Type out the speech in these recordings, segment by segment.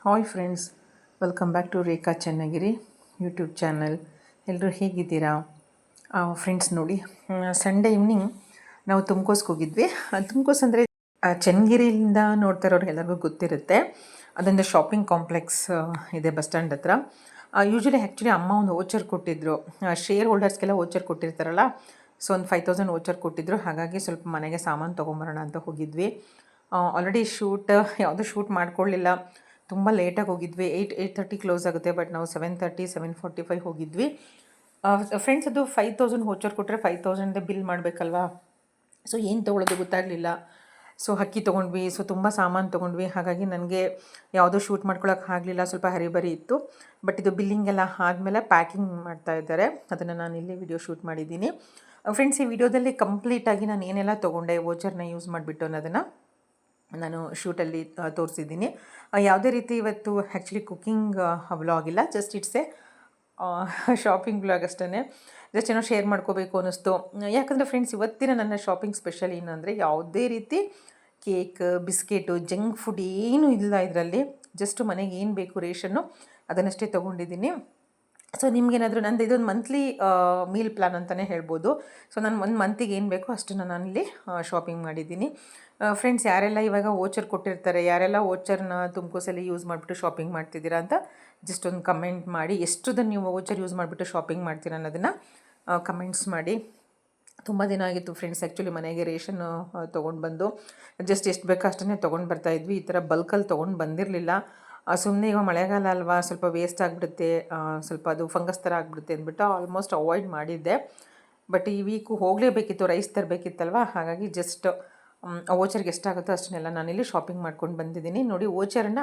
Hi friends, welcome back to Rekha Channagiri YouTube channel. ಎಲ್ಲರೂ ಹೇಗಿದ್ದೀರಾ friends? ನೋಡಿ, ಸಂಡೇ ಈವ್ನಿಂಗ್ ನಾವು ತುಮಕೂಸ್ಗೆ ಹೋಗಿದ್ವಿ. ತುಮಕೂಸ್ ಅಂದರೆ ಚನ್ನಗಿರಿಯಿಂದ ನೋಡ್ತಾ ಇರೋರು ಎಲ್ಲರಿಗೂ ಗೊತ್ತಿರುತ್ತೆ. ಅದೊಂದು ಶಾಪಿಂಗ್ ಕಾಂಪ್ಲೆಕ್ಸ್ ಇದೆ ಬಸ್ ಸ್ಟ್ಯಾಂಡ್ ಹತ್ರ. ಆ್ಯಕ್ಚುಲಿ ಅಮ್ಮ ಒಂದು ವೋಚರ್ ಕೊಟ್ಟಿದ್ದರು. ಶೇರ್ ಹೋಲ್ಡರ್ಸ್ಗೆಲ್ಲ ವೋಚರ್ ಕೊಟ್ಟಿರ್ತಾರಲ್ಲ, ಸೊ ಒಂದು 5,000 ವೋಚರ್ ಕೊಟ್ಟಿದ್ದರು. ಹಾಗಾಗಿ ಸ್ವಲ್ಪ ಮನೆಗೆ ಸಾಮಾನು ತೊಗೊಂಬರೋಣ ಅಂತ ಹೋಗಿದ್ವಿ. ಆಲ್ರೆಡಿ ಯಾವುದೂ ಶೂಟ್ ಮಾಡ್ಕೊಳ್ಳಿಲ್ಲ. ತುಂಬ ಲೇಟಾಗಿ ಹೋಗಿದ್ವಿ. 8:30 ಕ್ಲೋಸ್ ಆಗುತ್ತೆ, ಬಟ್ ನಾವು 7:30 7:45 ಹೋಗಿದ್ವಿ. ಫ್ರೆಂಡ್ಸ್, ಅದು 5,000 ವೋಚರ್ ಕೊಟ್ಟರೆ 5,000 ಬಿಲ್ ಮಾಡಬೇಕಲ್ವಾ. ಸೊ ಏನು ತೊಗೊಳೋದು ಗೊತ್ತಾಗಲಿಲ್ಲ. ಸೊ ಅಕ್ಕಿ ತೊಗೊಂಡ್ವಿ, ಸೊ ತುಂಬ ಸಾಮಾನು ತೊಗೊಂಡ್ವಿ. ಹಾಗಾಗಿ ನನಗೆ ಯಾವುದೋ ಶೂಟ್ ಮಾಡ್ಕೊಳಕ್ಕೆ ಆಗಲಿಲ್ಲ, ಸ್ವಲ್ಪ ಹರಿಬರಿ ಇತ್ತು. ಬಟ್ ಇದು ಬಿಲ್ಲಿಂಗ್ ಎಲ್ಲ ಆದಮೇಲೆ ಪ್ಯಾಕಿಂಗ್ ಮಾಡ್ತಾ ಇದ್ದಾರೆ, ಅದನ್ನು ನಾನು ಇಲ್ಲಿ ವಿಡಿಯೋ ಶೂಟ್ ಮಾಡಿದ್ದೀನಿ. ಫ್ರೆಂಡ್ಸ್, ಈ ವಿಡಿಯೋದಲ್ಲಿ ಕಂಪ್ಲೀಟಾಗಿ ನಾನು ಏನೆಲ್ಲ ತೊಗೊಂಡೆ ವೋಚರ್ನ ಯೂಸ್ ಮಾಡಿಬಿಟ್ಟು ಅನ್ನೋದನ್ನು ನಾನು ಶೂಟಲ್ಲಿ ತೋರಿಸಿದ್ದೀನಿ. ಯಾವುದೇ ರೀತಿ ಇವತ್ತು ಆ್ಯಕ್ಚುಲಿ ಕುಕ್ಕಿಂಗ್ ವ್ಲಾಗ್ ಇಲ್ಲ, just it's A shopping vlog ಅಷ್ಟೇ. ಜಸ್ಟ್ ಏನೋ ಶೇರ್ ಮಾಡ್ಕೋಬೇಕು ಅನ್ನಿಸ್ತು. ಯಾಕಂದರೆ ಫ್ರೆಂಡ್ಸ್, ಇವತ್ತಿನ ನನ್ನ ಶಾಪಿಂಗ್ ಸ್ಪೆಷಲ್ ಏನು ಅಂದರೆ, ಯಾವುದೇ ರೀತಿ ಕೇಕ್, ಬಿಸ್ಕೆಟು, ಜಂಕ್ ಫುಡ್ ಏನೂ ಇಲ್ಲ ಇದರಲ್ಲಿ. ಜಸ್ಟ್ ಮನೆಗೆ ಏನು ಬೇಕು ರೇಷನ್ನು ಅದನ್ನಷ್ಟೇ ತೊಗೊಂಡಿದ್ದೀನಿ. ಸೊ ನಿಮಗೇನಾದರೂ ನಂದು ಇದೊಂದು ಮಂತ್ಲಿ ಮೀಲ್ ಪ್ಲ್ಯಾನ್ ಅಂತಲೇ ಹೇಳ್ಬೋದು. ಸೊ ನಾನು ಒಂದು ಮಂತಿಗೆ ಏನು ಬೇಕೋ ಅಷ್ಟನ್ನು ನಾನಿಲ್ಲಿ ಶಾಪಿಂಗ್ ಮಾಡಿದ್ದೀನಿ. ಫ್ರೆಂಡ್ಸ್, ಯಾರೆಲ್ಲ ಇವಾಗ ವೋಚರ್ ಕೊಟ್ಟಿರ್ತಾರೆ, ಯಾರೆಲ್ಲ ವೋಚರ್ನ ತುಮಕೂಸಲ್ಲಿ ಯೂಸ್ ಮಾಡಿಬಿಟ್ಟು ಶಾಪಿಂಗ್ ಮಾಡ್ತಿದ್ದೀರಾ ಅಂತ ಜಸ್ಟ್ ಒಂದು ಕಮೆಂಟ್ ಮಾಡಿ. ಎಷ್ಟುದನ್ನು ನೀವು ವೋಚರ್ ಯೂಸ್ ಮಾಡಿಬಿಟ್ಟು ಶಾಪಿಂಗ್ ಮಾಡ್ತೀರಾ ಅನ್ನೋದನ್ನು ಕಮೆಂಟ್ಸ್ ಮಾಡಿ. ತುಂಬ ದಿನ ಆಗಿತ್ತು ಫ್ರೆಂಡ್ಸ್, ಆ್ಯಕ್ಚುಲಿ ಮನೆಗೆ ರೇಷನ್ ತೊಗೊಂಡು ಬಂದು ಜಸ್ಟ್ ಎಷ್ಟು ಬೇಕೋ ಅಷ್ಟನ್ನೇ ತೊಗೊಂಡು ಬರ್ತಾಯಿದ್ವಿ. ಈ ಥರ ಬಲ್ಕಲ್ಲಿ ತೊಗೊಂಡು ಬಂದಿರಲಿಲ್ಲ. ಸುಮ್ಮನೆ ಇವಾಗ ಮಳೆಗಾಲ ಅಲ್ವಾ, ಸ್ವಲ್ಪ ವೇಸ್ಟ್ ಆಗಿಬಿಡುತ್ತೆ, ಸ್ವಲ್ಪ ಅದು ಫಂಗಸ್ ಥರ ಆಗಿಬಿಡುತ್ತೆ ಅಂದ್ಬಿಟ್ಟು ಆಲ್ಮೋಸ್ಟ್ ಅವಾಯ್ಡ್ ಮಾಡಿದ್ದೆ. ಬಟ್ ಈ ವೀಕು ಹೋಗಲೇಬೇಕಿತ್ತು, ರೈಸ್ ತರಬೇಕಿತ್ತಲ್ವ. ಹಾಗಾಗಿ ಜಸ್ಟ್ ವೋಚರ್ಗೆ ಎಷ್ಟಾಗುತ್ತೋ ಅಷ್ಟನ್ನೆಲ್ಲ ನಾನಿಲ್ಲಿ ಶಾಪಿಂಗ್ ಮಾಡ್ಕೊಂಡು ಬಂದಿದ್ದೀನಿ. ನೋಡಿ, ವೋಚರ್ನ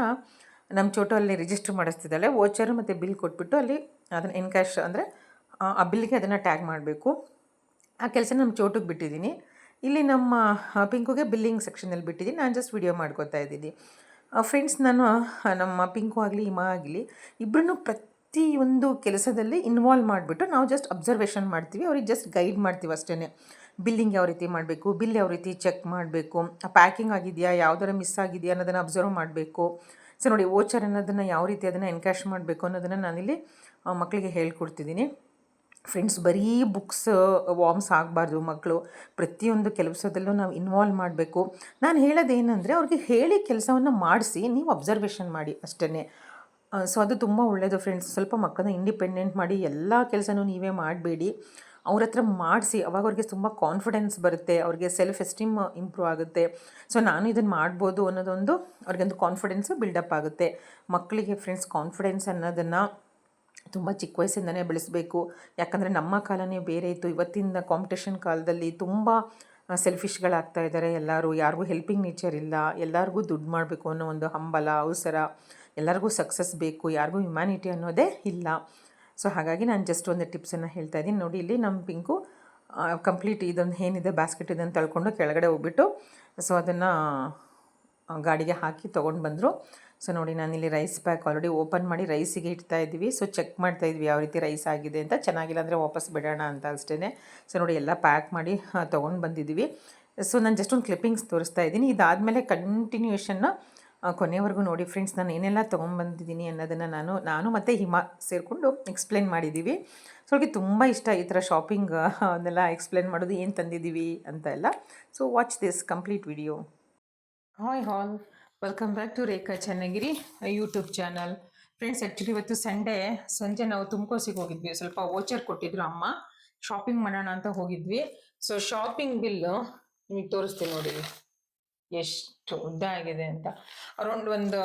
ನಮ್ಮ ಚೋಟು ಅಲ್ಲಿ ರಿಜಿಸ್ಟರ್ ಮಾಡಿಸ್ತಿದ್ದಾಳೆ. ವೋಚರ್ ಮತ್ತು ಬಿಲ್ ಕೊಟ್ಬಿಟ್ಟು ಅಲ್ಲಿ ಅದನ್ನು ಕ್ಯಾಶ್ ಅಂದರೆ ಆ ಬಿಲ್ಗೆ ಅದನ್ನು ಟ್ಯಾಗ್ ಮಾಡಬೇಕು. ಆ ಕೆಲಸ ನಮ್ಮ ಚೋಟಿಗೆ ಬಿಟ್ಟಿದ್ದೀನಿ. ಇಲ್ಲಿ ನಮ್ಮ ಪಿಂಕುಗೆ ಬಿಲ್ಲಿಂಗ್ ಸೆಕ್ಷನಲ್ಲಿ ಬಿಟ್ಟಿದ್ದೀನಿ. ನಾನು ಜಸ್ಟ್ ವಿಡಿಯೋ ಮಾಡ್ಕೋತಾ ಇದ್ದೀನಿ. ಫ್ರೆಂಡ್ಸ್, ನಾನು ನಮ್ಮ ಪಿಂಕು ಆಗಲಿ ಹಿಮ ಆಗಲಿ ಇಬ್ಬರನ್ನೂ ಪ್ರತಿಯೊಂದು ಕೆಲಸದಲ್ಲಿ ಇನ್ವಾಲ್ವ್ ಮಾಡಿಬಿಟ್ಟು ನಾವು ಜಸ್ಟ್ ಅಬ್ಸರ್ವೇಷನ್ ಮಾಡ್ತೀವಿ, ಅವ್ರಿಗೆ ಜಸ್ಟ್ ಗೈಡ್ ಮಾಡ್ತೀವಿ ಅಷ್ಟೇ. ಬಿಲ್ಲಿಂಗ್ ಯಾವ ರೀತಿ ಮಾಡಬೇಕು, ಬಿಲ್ ಯಾವ ರೀತಿ ಚೆಕ್ ಮಾಡಬೇಕು, ಪ್ಯಾಕಿಂಗ್ ಆಗಿದೆಯಾ, ಯಾವುದರ ಮಿಸ್ ಆಗಿದೆಯಾ ಅನ್ನೋದನ್ನು ಅಬ್ಸರ್ವ್ ಮಾಡಬೇಕು. ಸೊ ನೋಡಿ, ವೋಚರ್ ಅನ್ನೋದನ್ನು ಯಾವ ರೀತಿ ಅದನ್ನು ಎನ್ಕ್ಯಾಶ್ ಮಾಡಬೇಕು ಅನ್ನೋದನ್ನು ನಾನಿಲ್ಲಿ ಮಕ್ಕಳಿಗೆ ಹೇಳ್ಕೊಡ್ತಿದ್ದೀನಿ. ಫ್ರೆಂಡ್ಸ್, ಬರೀ ಬುಕ್ಸ್ ವಾರ್ಮ್ಸ್ ಆಗಬಾರ್ದು. ಮಕ್ಕಳು ಪ್ರತಿಯೊಂದು ಕೆಲಸದಲ್ಲೂ ನಾವು ಇನ್ವಾಲ್ವ್ ಮಾಡಬೇಕು. ನಾನು ಹೇಳೋದೇನೆಂದರೆ, ಅವ್ರಿಗೆ ಹೇಳಿ ಕೆಲಸವನ್ನು ಮಾಡಿಸಿ ನೀವು ಅಬ್ಸರ್ವೇಷನ್ ಮಾಡಿ ಅಷ್ಟೇ. ಸೊ ಅದು ತುಂಬ ಒಳ್ಳೆಯದು ಫ್ರೆಂಡ್ಸ್. ಸ್ವಲ್ಪ ಮಕ್ಕಳನ್ನ ಇಂಡಿಪೆಂಡೆಂಟ್ ಮಾಡಿ, ಎಲ್ಲ ಕೆಲಸನೂ ನೀವೇ ಮಾಡಬೇಡಿ, ಅವ್ರ ಹತ್ರ ಮಾಡಿಸಿ. ಅವಾಗ ಅವ್ರಿಗೆ ತುಂಬ ಕಾನ್ಫಿಡೆನ್ಸ್ ಬರುತ್ತೆ, ಅವ್ರಿಗೆ ಸೆಲ್ಫ್ ಎಸ್ಟೀಮ್ ಇಂಪ್ರೂವ್ ಆಗುತ್ತೆ. ಸೊ ನಾನು ಇದನ್ನು ಮಾಡ್ಬೋದು ಅನ್ನೋದೊಂದು ಅವ್ರಿಗೊಂದು ಕಾನ್ಫಿಡೆನ್ಸು ಬಿಲ್ಡಪ್ ಆಗುತ್ತೆ. ಮಕ್ಕಳಿಗೆ ಫ್ರೆಂಡ್ಸ್, ಕಾನ್ಫಿಡೆನ್ಸ್ ಅನ್ನೋದನ್ನು ತುಂಬ ಚಿಕ್ಕ ವಯಸ್ಸಿಂದನೇ ಬೆಳೆಸಬೇಕು. ಯಾಕಂದರೆ ನಮ್ಮ ಕಾಲನೇ ಬೇರೆ ಇತ್ತು. ಇವತ್ತಿನ ಕಾಂಪಿಟೇಷನ್ ಕಾಲದಲ್ಲಿ ತುಂಬ ಸೆಲ್ಫಿಶ್ಗಳಾಗ್ತಾ ಇದ್ದಾರೆ ಎಲ್ಲರೂ. ಯಾರಿಗೂ ಹೆಲ್ಪಿಂಗ್ ನೇಚರ್ ಇಲ್ಲ, ಎಲ್ಲರಿಗೂ ದುಡ್ಡು ಮಾಡಬೇಕು ಅನ್ನೋ ಒಂದು ಹಂಬಲ, ಅವಸರ, ಎಲ್ಲರಿಗೂ ಸಕ್ಸಸ್ ಬೇಕು, ಯಾರಿಗೂ ಹ್ಯುಮ್ಯಾನಿಟಿ ಅನ್ನೋದೇ ಇಲ್ಲ. ಸೊ ಹಾಗಾಗಿ ನಾನು ಜಸ್ಟ್ ಒಂದು ಟಿಪ್ಸನ್ನು ಹೇಳ್ತಾ ಇದ್ದೀನಿ. ನೋಡಿ, ಇಲ್ಲಿ ನಮ್ಮ ಪಿಂಕು ಕಂಪ್ಲೀಟ್ ಇದೊಂದು ಏನಿದೆ ಬ್ಯಾಸ್ಕೆಟ್ ಇದನ್ನು ತಳ್ಕೊಂಡು ಕೆಳಗಡೆ ಹೋಗ್ಬಿಟ್ಟು ಸೊ ಅದನ್ನು ಗಾಡಿಗೆ ಹಾಕಿ ತೊಗೊಂಡು ಬಂದರು. ಸೊ ನೋಡಿ, ನಾನಿಲ್ಲಿ ರೈಸ್ ಪ್ಯಾಕ್ ಆಲ್ರೆಡಿ ಓಪನ್ ಮಾಡಿ ರೈಸಿಗೆ ಇಡ್ತಾ ಇದ್ವಿ. ಸೊ ಚೆಕ್ ಮಾಡ್ತಾಯಿದ್ವಿ ಯಾವ ರೀತಿ ರೈಸ್ ಆಗಿದೆ ಅಂತ. ಚೆನ್ನಾಗಿಲ್ಲ ಅಂದರೆ ವಾಪಸ್ ಬಿಡೋಣ ಅಂತ ಅಷ್ಟೇ. ಸೊ ನೋಡಿ, ಎಲ್ಲ ಪ್ಯಾಕ್ ಮಾಡಿ ತೊಗೊಂಡು ಬಂದಿದ್ದೀವಿ. ಸೊ ನಾನು ಜಸ್ಟ್ ಒಂದು ಕ್ಲಿಪ್ಪಿಂಗ್ಸ್ ತೋರಿಸ್ತಾ ಇದ್ದೀನಿ. ಇದಾದಮೇಲೆ ಕಂಟಿನ್ಯೂಷನ್ನ ಕೊನೆವರೆಗೂ ನೋಡಿ ಫ್ರೆಂಡ್ಸ್. ನಾನು ಏನೆಲ್ಲ ತೊಗೊಂಡ್ಬಂದಿದ್ದೀನಿ ಅನ್ನೋದನ್ನು ನಾನು ಮತ್ತು ಹಿಮ ಸೇರಿಕೊಂಡು ಎಕ್ಸ್ಪ್ಲೇನ್ ಮಾಡಿದ್ದೀವಿ. ಸೊ ಅವ್ರಿಗೆ ತುಂಬ ಇಷ್ಟ ಈ ಥರ ಶಾಪಿಂಗ್ ಅದನ್ನೆಲ್ಲ ಎಕ್ಸ್ಪ್ಲೇನ್ ಮಾಡೋದು, ಏನು ತಂದಿದ್ದೀವಿ ಅಂತ ಎಲ್ಲ. So watch this complete video. Hi all, welcome back to Rekha Channagiri YouTube channel. Friends, actually ಇವತ್ತು ಸಂಡೇ ಸಂಜೆ ನಾವು ತುಮಕೂಸಿಗೆ ಹೋಗಿದ್ವಿ. ಸ್ವಲ್ಪ ವೋಚರ್ ಕೊಟ್ಟಿದ್ರು ಅಮ್ಮ, ಶಾಪಿಂಗ್ ಮಾಡೋಣ ಅಂತ ಹೋಗಿದ್ವಿ. ಸೊ ಶಾಪಿಂಗ್ ಬಿಲ್ಲು ನಿಮಗೆ ತೋರಿಸ್ತೀನಿ ನೋಡಿ ಎಷ್ಟು ಉದ್ದ ಆಗಿದೆ ಅಂತ. ಅರೌಂಡ್ ಒಂದು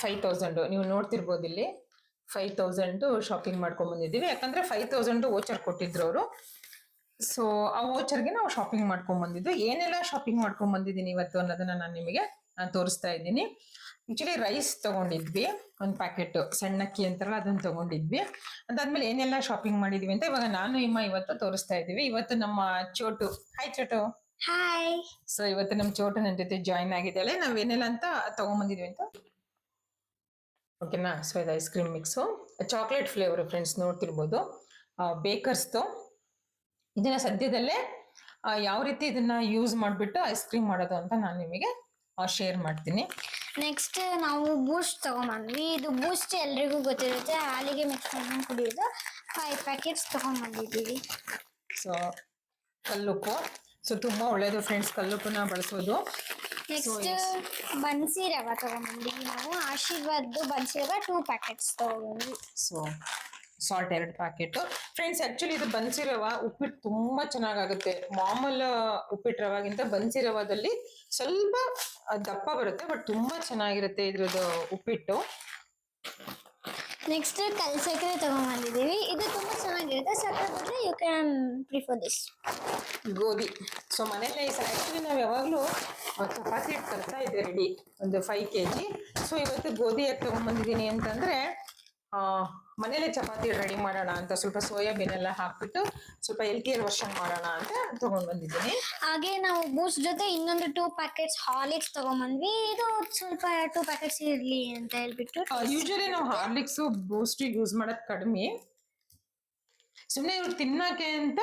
5,000 ನೀವು ನೋಡ್ತಿರ್ಬೋದು ಇಲ್ಲಿ. 5,000 ಶಾಪಿಂಗ್ ಮಾಡ್ಕೊಂಬಂದಿದ್ದೀವಿ. ಯಾಕಂದರೆ 5,000 ವೋಚರ್ ಕೊಟ್ಟಿದ್ರು ಅವರು. ಸೊ ಆ ವೋಚರ್ಗೆ ನಾವು ಶಾಪಿಂಗ್ ಮಾಡ್ಕೊಂಬಂದಿದ್ದು. ಏನೆಲ್ಲ ಶಾಪಿಂಗ್ ಮಾಡ್ಕೊಂಬಂದಿದ್ದೀನಿ ಇವತ್ತು ಅನ್ನೋದನ್ನು ನಾನು ನಿಮಗೆ ತೋರಿಸ್ತಾ ಇದ್ದೀನಿ. ಆ್ಯಕ್ಚುಲಿ ರೈಸ್ ತೊಗೊಂಡಿದ್ವಿ, ಒಂದು ಪ್ಯಾಕೆಟ್ ಸಣ್ಣಕ್ಕಿ ಅಂತಾರಲ್ಲ ಅದನ್ನು ತೊಗೊಂಡಿದ್ವಿ. ಅದಾದ್ಮೇಲೆ ಏನೆಲ್ಲ ಶಾಪಿಂಗ್ ಮಾಡಿದ್ವಿ ಅಂತ ಇವಾಗ ನಾನು ಇವತ್ತು ತೋರಿಸ್ತಾ ಇದ್ದೀವಿ. ಇವತ್ತು ನಮ್ಮ Chotu, hi Chotu. Hi. So ಇವತ್ತು ನಮ್ಮ ಚೋಟು ನನ್ನ ಜೊತೆ ಜಾಯಿನ್ ಆಗಿದ್ದಾಳೆ. ನಾವೇನೆಲ್ಲ ಅಂತ ತೊಗೊಂಬಂದಿದ್ವಿ ಅಂತ ಓಕೆನಾ. ಸೊ ಇದು ice cream mix, chocolate flavour friends, ನೋಡ್ತಿರ್ಬೋದು, ಬೇಕರ್ಸ್ದು. ಇದನ್ನು ಸದ್ಯದಲ್ಲೇ ಯಾವ ರೀತಿ ಇದನ್ನು ಯೂಸ್ ಮಾಡಿಬಿಟ್ಟು ಐಸ್ ಕ್ರೀಮ್ ಮಾಡೋದು ಅಂತ ನಾನು ನಿಮಗೆ ಶೇರ್ ಮಾಡ್ತೀನಿ. ನೆಕ್ಸ್ಟ್ ನಾವು ಬೂಸ್ಟ್ ತಗೊಂಬಂದ್ವಿ. ಇದು ಬೂಸ್ಟ್ ಎಲ್ರಿಗೂ ಗೊತ್ತಿರುತ್ತೆ, ಹಾಲಿಗೆ ಮಿಕ್ಸ್ ಮಾಡ್ಕೊಂಡು ಕುಡಿಯೋದು. 5 ಪ್ಯಾಕೆಟ್ಸ್ ತಗೊಂಬಂದಿದ್ದೀವಿ. ಸೊ ಕಲ್ಲುಪ್ಪು, ಸೊ ತುಂಬಾ ಒಳ್ಳೇದು ಫ್ರೆಂಡ್ಸ್ ಕಲ್ಲುಪ್ಪನ್ನ ಬಳಸೋದು. ನೆಕ್ಸ್ಟ್ ಬನ್ಸಿ ರವೆ ತಗೊಂಬಂದಿದ್ವಿ ನಾವು. ಆಶೀರ್ವಾದ್ ಬನ್ಸಿ ರವೆ 2 ಪ್ಯಾಕೆಟ್ಸ್ ತಗೊಂಡ್ವಿ. So salt 2 packet friends. Actually ಇದು ಬನ್ಸಿ ರವ ಉಪ್ಪಿಟ್ಟು ತುಂಬಾ ಚೆನ್ನಾಗಾಗುತ್ತೆ. ಮಾಮೂಲು ಉಪ್ಪಿಟ್ಟು ರವಾಗಿಂತ ಬನ್ಸಿ ರವದಲ್ಲಿ ಸ್ವಲ್ಪ ದಪ್ಪ ಬರುತ್ತೆ, ಬಟ್ ತುಂಬಾ ಚೆನ್ನಾಗಿರುತ್ತೆ ಇದ್ರದ್ದು ಉಪ್ಪಿಟ್ಟು. ನೆಕ್ಸ್ಟ್ ಕಲ್ಸಕ್ಕರೆ ತಗೊಂಡ್ಬಂದಿದ್ದೀವಿ. ಇದು ತುಂಬಾ ಚೆನ್ನಾಗಿರುತ್ತೆ. ಸಕ್ಕರೆ ಬಂದ್ರೆ ಯು ಕ್ಯಾನ್ ಪ್ರಿಫರ್ ದಿಸ್. ಗೋಧಿ. ಸೊ ಮನೇಲಿ ಆಕ್ಚುಲಿ ನಾವು ಯಾವಾಗಲೂ ಚಪಾತಿ ಹಿಟ್ಟು ತರ್ತಾ ಇದ್ದೆ ರೆಡಿ, ಒಂದು 5 kg. ಸೊ ಇವತ್ತು ಗೋಧಿ ಯಾಕೆ ತಗೊಂಡ್ಬಂದಿದ್ದೀನಿ ಅಂತಂದ್ರೆ ಮನೇಲೆ ಚಪಾತಿ ರೆಡಿ ಮಾಡೋಣ ಅಂತ, ಸ್ವಲ್ಪ ಸೋಯಾಬೀನ್ ಎಲ್ಲ ಹಾಕ್ಬಿಟ್ಟು ಸ್ವಲ್ಪ LTL ವರ್ಷನ್ ಮಾಡೋಣ ಅಂತ ತಗೊಂಡ್ ಬಂದಿದ್ದೀನಿ. ಹಾಗೆ ನಾವು ಬೂಸ್ಟ್ ಜೊತೆ ಇನ್ನೊಂದು 2 ಪ್ಯಾಕೆಟ್ಸ್ ಹಾರ್ಲಿಕ್ಸ್ ತಗೊಂಡ್ಬಂದ್ವಿ. ಇದು ಸ್ವಲ್ಪ 2 ಪ್ಯಾಕೆಟ್ಸ್ ಇರ್ಲಿ ಅಂತ ಹೇಳ್ಬಿಟ್ಟು. ಯೂಶಲಿ ನಾವು ಹಾರ್ಲಿಕ್ಸ್ ಬೂಸ್ಟ್ ಯೂಸ್ ಮಾಡೋದು ಕಡಿಮೆ, ಸುಮ್ಮನೆ ಇವ್ರು ತಿನ್ನಕ್ಕೆ ಅಂತ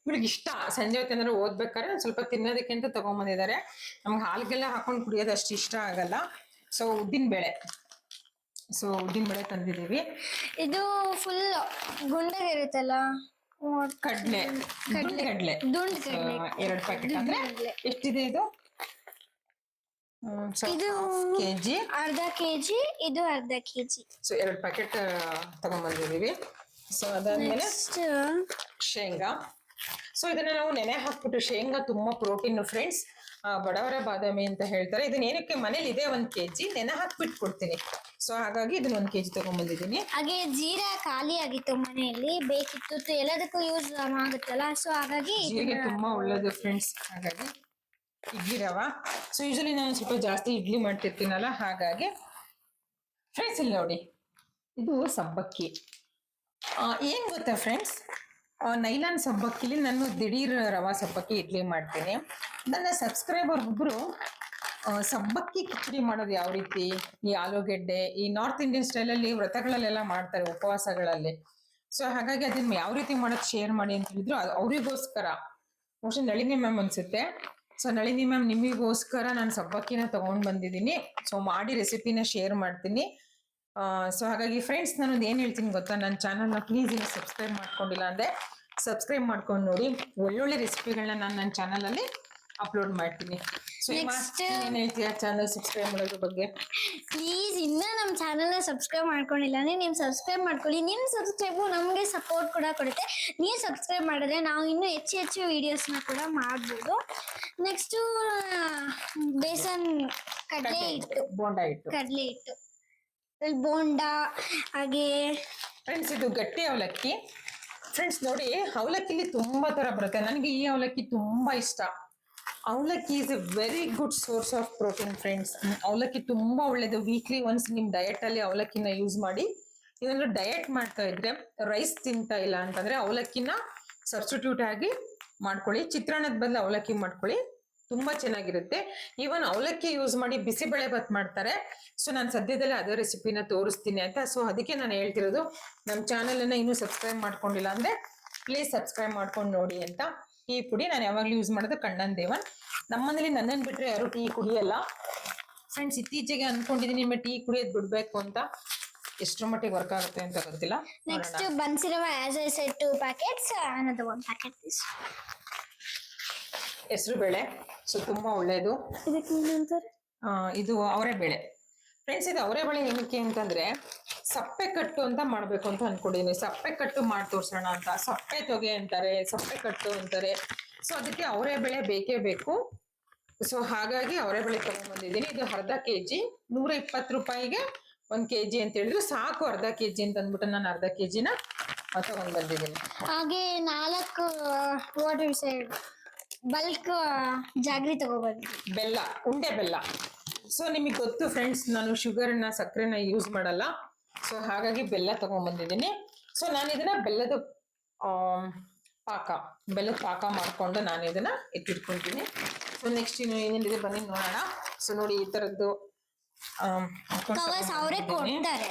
ಇವ್ರಿಗೆ ಇಷ್ಟ. ಸಂಜೆ ಹೊತ್ತು ಏನಾದ್ರು ಓದ್ಬೇಕಾದ್ರೆ ಸ್ವಲ್ಪ ತಿನ್ನೋದಕ್ಕೆ ಅಂತ ತಗೊಂಡ್ಬಂದಿದ್ದಾರೆ. ನಮ್ಗೆ ಹಾಲಿಗೆಲ್ಲ ಹಾಕೊಂಡು ಕುಡಿಯೋದು ಅಷ್ಟು ಇಷ್ಟ ಆಗಲ್ಲ. ಸೊ ಉದ್ದಿನ ಬೇಳೆ ತಂದಿದ್ದೀವಿ. ಇದು ಫುಲ್ ಗುಂಡಗಿರುತ್ತಲ್ಲ, ಕಡ್ಲೆ, ದುಂಡು ಕಡ್ಲೆ 2 ಪ್ಯಾಕೆಟ್. ಅಂದ್ರೆ ಎಷ್ಟಿದೆ ಇದು? ಇದು kg, ಅರ್ಧ kg, ಇದು ಅರ್ಧ kg. ಸೊ 2 ಪ್ಯಾಕೆಟ್ ತಗೊಂಡ್ಬಂದಿದ್ದೀವಿ. ಸೊ ಅದಾದ್ಮೇಲೆ ಶೇಂಗಾ. ಸೊ ಇದನ್ನ ನಾವು ನೆನೆ ಹಾಕ್ಬಿಟ್ಟು, ಶೇಂಗಾ ತುಂಬಾ ಪ್ರೋಟೀನ್ ಫ್ರೆಂಡ್ಸ್, ಬಡವರ ಬಾದಾಮಿ ಅಂತ ಹೇಳ್ತಾರೆ. ಇದನ್ನ ಏನಕ್ಕೆ ಮನೇಲಿ ಇದೆ 1 kg, ನೆನೆ ಹಾಕ್ಬಿಟ್ಟು ಕೊಡ್ತೀನಿ. ಸೊ ಹಾಗಾಗಿ ಇದನ್ನ 1 kg ತಗೊಂಡ್ಬಂದಿದ್ದೀನಿ. ಹಾಗೆ ಜೀರಾ ಖಾಲಿ ಆಗಿತ್ತು ಮನೆಯಲ್ಲಿ, ಬೇಕಿತ್ತು, ಎಲ್ಲದಕ್ಕೂ ಯೂಸ್ ಆಗುತ್ತಲ್ಲ. ಸೊ ಹಾಗಾಗಿ ಜೀರಿಗೆ ತುಂಬಾ ಒಳ್ಳೇದು ಫ್ರೆಂಡ್ಸ್. ಹಾಗಾಗಿ ಇಡ್ಲಿ ರವಾ. ಸೊ ಯೂಶಲಿ ನಾನು ಸ್ವಲ್ಪ ಜಾಸ್ತಿ ಇಡ್ಲಿ ಮಾಡ್ತಿರ್ತೀನಲ್ಲ, ಹಾಗಾಗಿ ಫ್ರೆಂಡ್ಸ್ ಇಲ್ಲಿ ನೋಡಿ, ಇದು ಸಬ್ಬಕ್ಕಿ. ಏನ್ ಗೊತ್ತಾ ಫ್ರೆಂಡ್ಸ್, ನೈಲಾನ್ ಸಬ್ಬಕ್ಕಿಲಿ ನಾನು ದಿಢೀರ್ ರವಾ ಸಬ್ಬಕ್ಕಿ ಇಡ್ಲಿ ಮಾಡ್ತೀನಿ. ನನ್ನ ಸಬ್ಸ್ಕ್ರೈಬರ್ ಒಬ್ರು ಸಬ್ಬಕ್ಕಿ ಕಿಚಡಿ ಮಾಡೋದು ಯಾವ ರೀತಿ, ಈ ಆಲೂಗೆಡ್ಡೆ, ಈ ನಾರ್ತ್ ಇಂಡಿಯನ್ ಸ್ಟೈಲಲ್ಲಿ ವ್ರತಗಳಲ್ಲೆಲ್ಲ ಮಾಡ್ತಾರೆ ಉಪವಾಸಗಳಲ್ಲಿ. ಸೊ ಹಾಗಾಗಿ ಅದನ್ನ ಯಾವ ರೀತಿ ಮಾಡೋದು ಶೇರ್ ಮಾಡಿ ಅಂತ ಹೇಳಿದ್ರು. ಅವರಿಗೋಸ್ಕರ ಮೋಸ್ಟ್ಲಿ ನಳಿನಿ ಮ್ಯಾಮ್ ಅನ್ಸುತ್ತೆ. ಸೊ ನಳಿನಿ ಮ್ಯಾಮ್ ನಿಮಗೋಸ್ಕರ ನಾನು ಸಬ್ಬಕ್ಕಿನ ತಗೊಂಡ್ ಬಂದಿದ್ದೀನಿ. ಸೊ ಮಾಡಿ ರೆಸಿಪಿನ ಶೇರ್ ಮಾಡ್ತೀನಿ. ಸೊ ಹಾಗಾಗಿ ಫ್ರೆಂಡ್ಸ್, ನಾನೊಂದು ಏನ್ ಹೇಳ್ತೀನಿ ಗೊತ್ತಾ, ನನ್ನ ಚಾನಲ್ನ ಪ್ಲೀಸ್ ಇನ್ನು ಸಬ್ಸ್ಕ್ರೈಬ್ ಮಾಡ್ಕೊಂಡಿಲ್ಲ ಅಂದ್ರೆ ಸಬ್ಸ್ಕ್ರೈಬ್ ಮಾಡ್ಕೊಂಡು ನೋಡಿ. ಒಳ್ಳೊಳ್ಳೆ ರೆಸಿಪಿಗಳನ್ನ ನಾನು ನನ್ನ ಚಾನಲ್ ಅಲ್ಲಿ ಅಪ್ಲೋಡ್ ಮಾಡ್ತೀನಿ. ಸೊ ಏನ್ ಹೇಳ್ತೀಯಾ ಚಾನಲ್ ಸಬ್ಸ್ಕ್ರೈಬ್ ಮಾಡೋದ್ರ ಬಗ್ಗೆ? ಪ್ಲೀಸ್ ಇನ್ನ ನಮ್ಮ ಚಾನಲ್ನ ಸಬ್ಸ್ಕ್ರೈಬ್ ಮಾಡ್ಕೊಂಡಿಲ್ಲ ಅಂದ್ರೆ ನೀವು ಸಬ್ಸ್ಕ್ರೈಬ್ ಮಾಡ್ಕೊಳ್ಳಿ. ನಿಮ್ಮ ಸಬ್ಸ್ಕ್ರೈಬು ನಮಗೆ ಸಪೋರ್ಟ್ ಕೂಡ ಕೊಡುತ್ತೆ. ನೀವು ಸಬ್ಸ್ಕ್ರೈಬ್ ಮಾಡಿದ್ರೆ ನಾವು ಇನ್ನೂ ಹೆಚ್ಚು ವಿಡಿಯೋಸ್ನ ಕೂಡ ಮಾಡ್ಬೋದು. ನೆಕ್ಸ್ಟು ಬೇಸನ್ ಕಡಲೆ ಹಿಟ್ಟು, ಬೋಂಡಾ ಹಿಟ್ಟು, ಕಡಲೆ ಹಿಟ್ಟು, ಬೋಂಡಾ. ಹಾಗೆ ಫ್ರೆಂಡ್ಸ್ ಇದು ಗಟ್ಟಿ ಅವಲಕ್ಕಿ. ಫ್ರೆಂಡ್ಸ್ ನೋಡಿ, ಅವಲಕ್ಕಿಲಿ ತುಂಬಾ ತರ ಬರುತ್ತೆ. ನನಗೆ ಈ ಅವಲಕ್ಕಿ ತುಂಬಾ ಇಷ್ಟ. ಅವಲಕ್ಕಿ is A very good source of protein friends. ಅವಲಕ್ಕಿ ತುಂಬಾ ಒಳ್ಳೇದು. ವೀಕ್ಲಿ ಒನ್ಸ್ ನಿಮ್ ಡಯಟ್ ಅಲ್ಲಿ ಅವಲಕ್ಕಿನ ಯೂಸ್ ಮಾಡಿ. ಏನಾದ್ರು ಡಯಟ್ ಮಾಡ್ತಾ ಇದ್ರೆ, ರೈಸ್ ತಿಂತಾ ಇಲ್ಲ ಅಂತಂದ್ರೆ ಅವಲಕ್ಕಿನ ಸಬ್ಸ್ಟಿಟ್ಯೂಟ್ ಆಗಿ ಮಾಡ್ಕೊಳ್ಳಿ. ಚಿತ್ರಾನ್ನದ ಬದಲು ಅವಲಕ್ಕಿ ಮಾಡ್ಕೊಳ್ಳಿ, ತುಂಬಾ ಚೆನ್ನಾಗಿರುತ್ತೆ. ಈವನ್ ಅವಲಕ್ಕಿ ಯೂಸ್ ಮಾಡಿ ಬಿಸಿಬೇಳೆ ಬಾತ್ ಮಾಡ್ತಾರೆ. ಸೊ ನಾನು ಸದ್ಯದಲ್ಲೇ ಅದೇ ರೆಸಿಪಿನ ತೋರಿಸ್ತೀನಿ ಅಂತ. ಸೊ ಅದಕ್ಕೆ ನಾನು ಹೇಳ್ತಿರೋದು, ನಮ್ಮ ಚಾನಲ್ ಅನ್ನ ಇನ್ನೂ ಸಬ್ಸ್ಕ್ರೈಬ್ ಮಾಡ್ಕೊಂಡಿಲ್ಲ ಅಂದ್ರೆ ಪ್ಲೀಸ್ ಸಬ್ಸ್ಕ್ರೈಬ್ ಮಾಡ್ಕೊಂಡು ನೋಡಿ ಅಂತ. ಈ ಪುಡಿ ನಾನು ಯಾವಾಗ್ಲೂ ಯೂಸ್ ಮಾಡೋದು ಕಣ್ಣನ್ ದೇವನ್. ನಮ್ಮನೇಲಿ ನನ್ನನ್ನು ಬಿಟ್ರೆ ಯಾರು ಟೀ ಕುಡಿಯಲ್ಲ ಫ್ರೆಂಡ್ಸ್. ಇತ್ತೀಚೆಗೆ ಅನ್ಕೊಂಡಿದೀನಿ ನಿಮಗೆ ಟೀ ಕುಡಿಯೋದು ಬಿಡ್ಬೇಕು ಅಂತ. ಎಷ್ಟರ ಮಟ್ಟಿಗೆ ವರ್ಕ್ ಆಗುತ್ತೆ ಅಂತ ಗೊತ್ತಿಲ್ಲ. ನೆಕ್ಸ್ಟ್ ಬನ್ಸಿರವ as I said 2 packets, another 1 packet this. ಹೆಸರು ಬೇಳೆ, ಸೊ ತುಂಬಾ ಒಳ್ಳೇದು. ಇದಕ್ಕೆ ಏನಂತಾರೆ? ಇದು ಅವರೇ ಬೇಳೆ ಫ್ರೆಂಡ್ಸ್. ಇದು ಅವರೇ ಬೇಳೆ ಏನಕ್ಕೆ ಅಂತಂದ್ರೆ ಸಪ್ಪೆ ಕಟ್ಟು ಅಂತ ಮಾಡ್ಬೇಕು ಅಂತ ಅನ್ಕೊಂಡಿದೀನಿ. ಸಪ್ಪೆ ಕಟ್ಟು ಮಾಡಿ ತೋರ್ಸೋಣ ಅಂತ. ಸಪ್ಪೆ ತೊಗೆ ಅಂತಾರೆ, ಸಪ್ಪೆ ಕಟ್ಟು ಅಂತಾರೆ. ಸೊ ಅದಕ್ಕೆ ಅವರೇ ಬೇಳೆ ಬೇಕೇ ಬೇಕು. ಸೊ ಹಾಗಾಗಿ ಅವರೇ ಬೇಳೆ ತಗೊಂಡ್ಬಂದಿದ್ದೀನಿ. ಇದು ಅರ್ಧ kg, 120 ರೂಪಾಯಿಗೆ 1 kg ಅಂತ ಹೇಳಿದ್ರು. ಸಾಕು ಅರ್ಧ kg ಅಂತ ಅಂದ್ಬಿಟ್ಟು ನಾನು ಅರ್ಧ kgನ ತಗೊಂಡ್ ಬಂದಿದ್ದೀನಿ. ಹಾಗೆ 4 ವಾಟರ್ ಸೈಡ್ ಬಲ್ಕ್ ಜಾಗ್ರಿ ತಗೋಬಂದ್ವಿ. ಬೆಲ್ಲ, ಉಂಡೆ ಬೆಲ್ಲ. ಸೊ ನಿಮಗೆ ಗೊತ್ತು ಫ್ರೆಂಡ್ಸ್, ನಾನು ಶುಗರ್ನ ಸಕ್ಕರೆನ ಯೂಸ್ ಮಾಡಲ್ಲ. ಸೊ ಹಾಗಾಗಿ ಬೆಲ್ಲ ತಗೊಂಡ್ಬಂದಿದ್ದೀನಿ. ಸೊ ನಾನು ಇದನ್ನ ಬೆಲ್ಲದ ಪಾಕ ಮಾಡ್ಕೊಂಡು ನಾನು ಇದನ್ನ ಎತ್ತಿಟ್ಕೊಂತೀನಿ. ಸೊ ನೆಕ್ಸ್ಟ್ ಇನ್ನು ಏನೇನಿದೆ ಬನ್ನಿ ನೋಡೋಣ. ಸೊ ನೋಡಿ, ಈ ತರದ್ದು ಕವರ್ಸ್ ಅವರೇ ಕೊಡ್ತಾರೆ.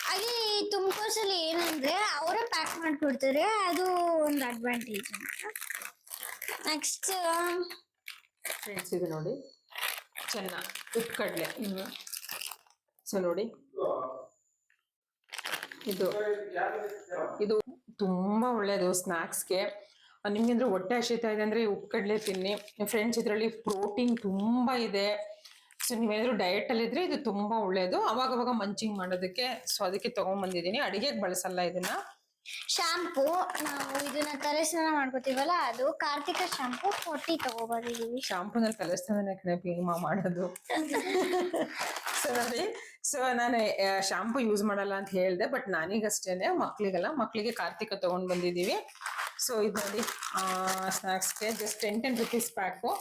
ಹಾಗೆ ತುಮಕೂರಲ್ಲಿ ಏನಂದ್ರೆ ಅವರೇ ಪ್ಯಾಕ್ ಮಾಡಿಕೊಡ್ತಾರೆ, ಅದು ಒಂದು ಅಡ್ವಾಂಟೇಜ್ ಅಂತ. ನೆಕ್ಸ್ಟ್ ಫ್ರೆಂಡ್ಸ್ ಇದು ನೋಡಿ ಚೆನ್ನ ಉಪ್ಪುಕಡಲೆ. ಸೊ ನೋಡಿ ಇದು ಇದು ತುಂಬಾ ಒಳ್ಳೇದು ಸ್ನಾಕ್ಸ್ಗೆ. ನಿಮ್ಗೆ ಅಂದ್ರೆ ಹೊಟ್ಟೆ ಹಸಿತಾ ಇದೆ ಅಂದ್ರೆ ಉಪ್ಪುಕಡಲೆ ತಿನ್ನಿ ಫ್ರೆಂಡ್ಸ್. ಇದರಲ್ಲಿ ಪ್ರೋಟೀನ್ ತುಂಬಾ ಇದೆ. ಸೊ ನೀವೇನಾದ್ರು ಡಯಟ್ ಅಲ್ಲಿ ಇದ್ರೆ ಇದು ತುಂಬಾ ಒಳ್ಳೇದು. ಅವಾಗ ಮಂಚಿಂಗ್ ಮಾಡೋದಕ್ಕೆ. ಸೊ ಅದಕ್ಕೆ ತಗೊಂಡ್ಬಂದಿದ್ದೀನಿ. ಅಡಿಗೆಗೆ ಬಳಸಲ್ಲ ಇದನ್ನ. ಶಾಂಪೂ ನಾವು ಇದನ್ನ ತಲೆ ಸ್ನಾನ ಮಾಡ್ಕೋತೀವಲ್ಲ, ಅದು ಕಾರ್ತಿಕ ಶಾಂಪೂ 40 ತಗೋಬಂದಿದೀವಿ. ಶಾಂಪೂನಲ್ಲಿ ತಲೆ ಸ್ನಾನ ಮಾಡೋದು. ಸೊ ನೋಡಿ, ಸೊ ನಾನು ಶಾಂಪೂ ಯೂಸ್ ಮಾಡಲ್ಲ ಅಂತ ಹೇಳಿದೆ, ಬಟ್ ನಾನೀಗಷ್ಟೇನೆ ಮಕ್ಳಿಗೆ ಕಾರ್ತಿಕ ತಗೊಂಡ್ ಬಂದಿದೀವಿ. ಸೊ ಇದು ನೋಡಿ ಸ್ನಾಕ್ಸ್ಗೆ ಜಸ್ಟ್ 10 rupees ಪ್ಯಾಕು.